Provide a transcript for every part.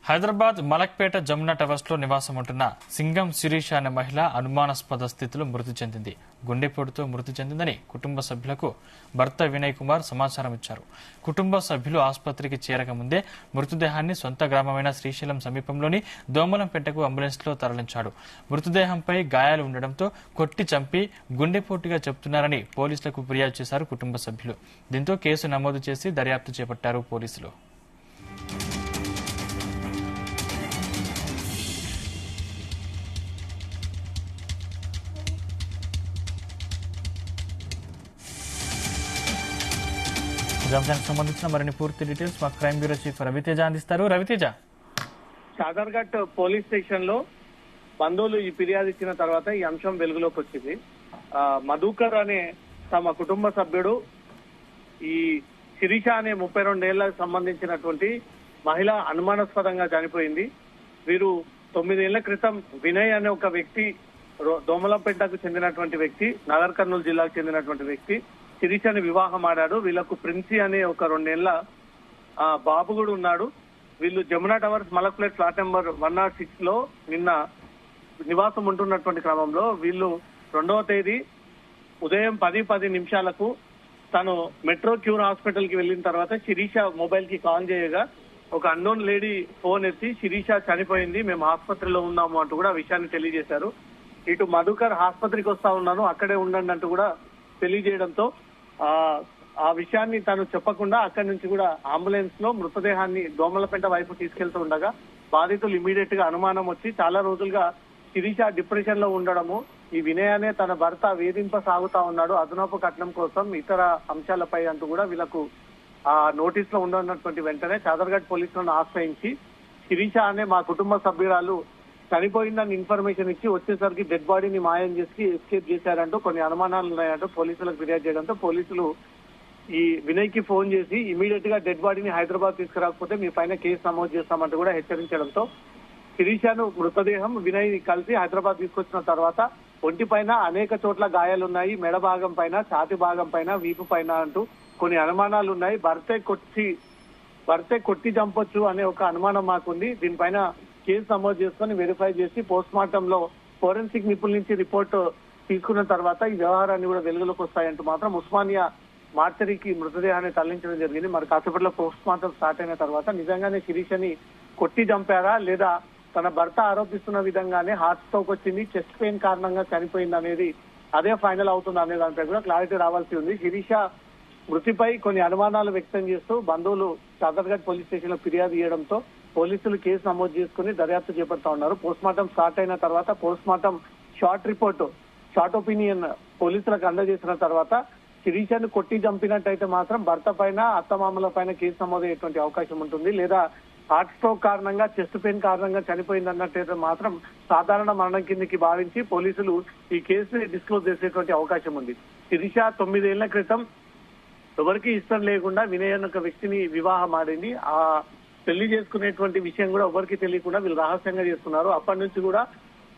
Hyderabad Malakpet Jamuna towers లో నివాసం ఉంటున్న సింగం శిరీష అనే మహిళ అనుమానాస్పద స్థితిలో మృతి చెందింది. గుండెపోటుతో మృతి చెందిందని కుటుంబ సభ్యులకు భర్త వినయ్ కుమార్ సమాచారం ఇచ్చారు. కుటుంబ సభ్యులు ఆసుపత్రికి చేరకముందే మృతదేహాన్ని సొంత గ్రామమైన శ్రీశైలం సమీపంలోని దోమలంపేటకు అంబులెన్స్ లో తరలించాడు. మృతదేహంపై గాయాలు ఉండడంతో కొట్టి చంపి గుండెపోటుగా చెబుతున్నారని పోలీసులకు ఫిర్యాదు చేశారు కుటుంబ సభ్యులు. దీంతో కేసు నమోదు చేసి దర్యాప్తు చేపట్టారు పోలీసులు. అంశానికి సంబంధించిన మరిన్ని పూర్తి డీటెయిల్స్ మా క్రైమ్ బ్యూరో చీఫ్ రవితేజ అందిస్తారు. రవితేజ, షాదర్ఘట్ పోలీస్ స్టేషన్ లో బంధువులు ఈ ఫిర్యాదు ఇచ్చిన తర్వాత ఈ అంశం వెలుగులోకి వచ్చింది. మధుకర్ అనే తమ కుటుంబ సభ్యుడు ఈ శిరీష అనే 32 ఏళ్లకు సంబంధించినటువంటి మహిళ అనుమానాస్పదంగా చనిపోయింది. వీరు 9 ఏళ్ల క్రితం వినయ్ అనే ఒక వ్యక్తి, దోమలపేటకు చెందినటువంటి వ్యక్తి, నగర్ కర్నూలు జిల్లాకు చెందినటువంటి వ్యక్తి శిరీషని వివాహం ఆడాడు. వీళ్లకు ప్రిన్సీ అనే ఒక 2 ఏళ్ల బాబు కూడా ఉన్నాడు. వీళ్ళు Jamuna towers Malakpet flat number 106 లో నిన్న నివాసం ఉంటున్నటువంటి క్రమంలో వీళ్ళు 2వ తేదీ ఉదయం 10:10 తను మెట్రో క్యూర్ హాస్పిటల్ కి వెళ్లిన తర్వాత శిరీష మొబైల్ కి కాల్ చేయగా ఒక అన్నోన్ లేడీ ఫోన్ ఎత్తి శిరీష చనిపోయింది, మేము ఆసుపత్రిలో ఉన్నాము అంటూ కూడా ఆ విషయాన్ని తెలియజేశారు. ఇటు మధుకర్ ఆసుపత్రికి వస్తా ఉన్నాను, అక్కడే ఉండండి అంటూ కూడా తెలియజేయడంతో ఆ విషయాన్ని తను చెప్పకుండా అక్కడి నుంచి కూడా అంబులెన్స్ లో మృతదేహాన్ని దోమలపేట వైపు తీసుకెళ్తూ ఉండగా బాధితులు ఇమీడియట్ గా అనుమానం వచ్చి చాలా రోజులుగా శిరీష డిప్రెషన్ లో ఉండడము, ఈ వినయ్ అనే తన భర్త వేధింప సాగుతా ఉన్నాడు అదనపు కట్నం కోసం ఇతర అంశాలపై అంటూ కూడా వీళ్ళకు ఆ నోటీస్ లో ఉన్నటువంటి వెంటనే షాదర్ఘట్ పోలీసులను ఆశ్రయించి శిరీష అనే మా కుటుంబ సభ్యురాలు చనిపోయిందని ఇన్ఫర్మేషన్ ఇచ్చి వచ్చేసరికి డెడ్ బాడీని మాయం చేసి ఎస్కేప్ చేశారంటూ కొన్ని అనుమానాలు ఉన్నాయంటూ పోలీసులకు ఫిర్యాదు చేయడంతో పోలీసులు ఈ వినయ్ కి ఫోన్ చేసి ఇమీడియట్ గా డెడ్ బాడీని హైదరాబాద్ తీసుకురాకపోతే మీ పైన కేసు నమోదు చేస్తామంటూ కూడా హెచ్చరించడంతో శిరీషను మృతదేహం వినయ్ కలిసి హైదరాబాద్ తీసుకొచ్చిన తర్వాత ఒంటి పైన అనేక చోట్ల గాయాలున్నాయి, మెడ భాగం పైన, ఛాతి భాగం పైన, వీపు పైన అంటూ కొన్ని అనుమానాలు ఉన్నాయి. భర్తే కొట్టి చంపొచ్చు అనే ఒక అనుమానం మాకుంది. దీనిపైన కేసు నమోదు చేసుకుని వెరిఫై చేసి పోస్ట్ మార్టం లో ఫోరెన్సిక్ నిపుణుల నుంచి రిపోర్ట్ తీసుకున్న తర్వాత ఈ వ్యవహారాన్ని కూడా వెలుగులోకి వస్తాయంటూ మాత్రం ఉస్మానియా మార్చరీకి మృతదేహాన్ని తరలించడం జరిగింది. మరి కాసేపట్లో పోస్ట్ మార్టం స్టార్ట్ అయిన తర్వాత నిజంగానే శిరీషని కొట్టి చంపారా లేదా తన భర్త ఆరోపిస్తున్న విధంగానే హార్ట్ స్ట్రోక్ వచ్చింది, చెస్ట్ పెయిన్ కారణంగా చనిపోయింది అనేది అదే ఫైనల్ అవుతుంది అనే దానిపై కూడా క్లారిటీ రావాల్సి ఉంది. శిరీష మృతిపై కొన్ని అనుమానాలు వ్యక్తం చేస్తూ బంధువులు షాదర్ఘట్ పోలీస్ స్టేషన్ లో ఫిర్యాదు చేయడంతో పోలీసులు కేసు నమోదు చేసుకుని దర్యాప్తు చేపడతా ఉన్నారు. పోస్ట్ మార్టం స్టార్ట్ అయిన తర్వాత పోస్ట్ మార్టం షార్ట్ ఒపీనియన్ పోలీసులకు అందజేసిన తర్వాత శిరీషను కొట్టి చంపినట్టయితే మాత్రం భర్త పైన, అత్తమామల పైన కేసు నమోదయ్యేటువంటి అవకాశం ఉంటుంది. లేదా హార్ట్ స్ట్రోక్ కారణంగా, చెస్ట్ పెయిన్ కారణంగా చనిపోయింది అన్నట్టయితే మాత్రం సాధారణ మరణం కిందకి భావించి పోలీసులు ఈ కేసుని డిస్క్లోజ్ చేసేటువంటి అవకాశం ఉంది. శిరీష 9 ఏళ్ల క్రితం ఎవరికి ఇష్టం లేకుండా వినయ్ అన్న ఒక వ్యక్తిని వివాహం ఆడింది. ఆ పెళ్లి చేసుకునేటువంటి విషయం కూడా ఎవరికి తెలియకుండా వీళ్ళు రహస్యంగా చేసుకున్నారు. అప్పటి నుంచి కూడా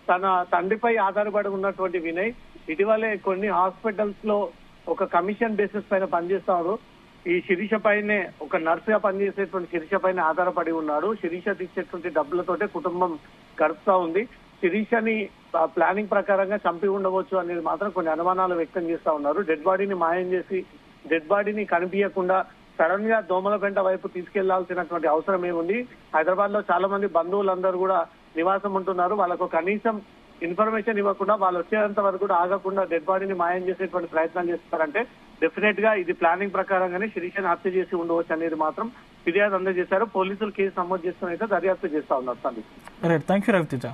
తన తండ్రిపై ఆధారపడి ఉన్నటువంటి వినయ్ ఇటీవలే కొన్ని హాస్పిటల్స్ లో ఒక కమిషన్ బేసిస్ పైన పనిచేస్తారు. ఈ శిరీష పైనే ఒక నర్స్ గా పనిచేసేటువంటి శిరీష పైన ఆధారపడి ఉన్నాడు. శిరీష తెచ్చేటువంటి డబ్బులతోటే కుటుంబం గడుపుతా ఉంది. శిరీషని ప్లానింగ్ ప్రకారంగా చంపి ఉండవచ్చు అనేది మాత్రం కొన్ని అనుమానాలు వ్యక్తం చేస్తా ఉన్నారు. డెడ్ బాడీని మాయం చేసి డెడ్ బాడీని కనిపించకుండా సడన్ గా దోమలపేట వైపు తీసుకెళ్లాల్సినటువంటి అవసరం ఏముంది? హైదరాబాద్ లో చాలా మంది బంధువులందరూ కూడా నివాసం ఉంటున్నారు. వాళ్ళకు కనీసం ఇన్ఫర్మేషన్ ఇవ్వకుండా వాళ్ళు వచ్చేంత వరకు కూడా ఆగకుండా డెడ్ బాడీని మాయం చేసేటువంటి ప్రయత్నాలు చేస్తారంటే డెఫినెట్ గా ఇది ప్లానింగ్ ప్రకారంగానే శిరీషను హత్య చేసి ఉండవచ్చు అనేది మాత్రం ఫిర్యాదు అందజేశారు. పోలీసులు కేసు నమోదు చేసుకుని అయితే దర్యాప్తు చేస్తా ఉన్నారు. Thank you Raviteja.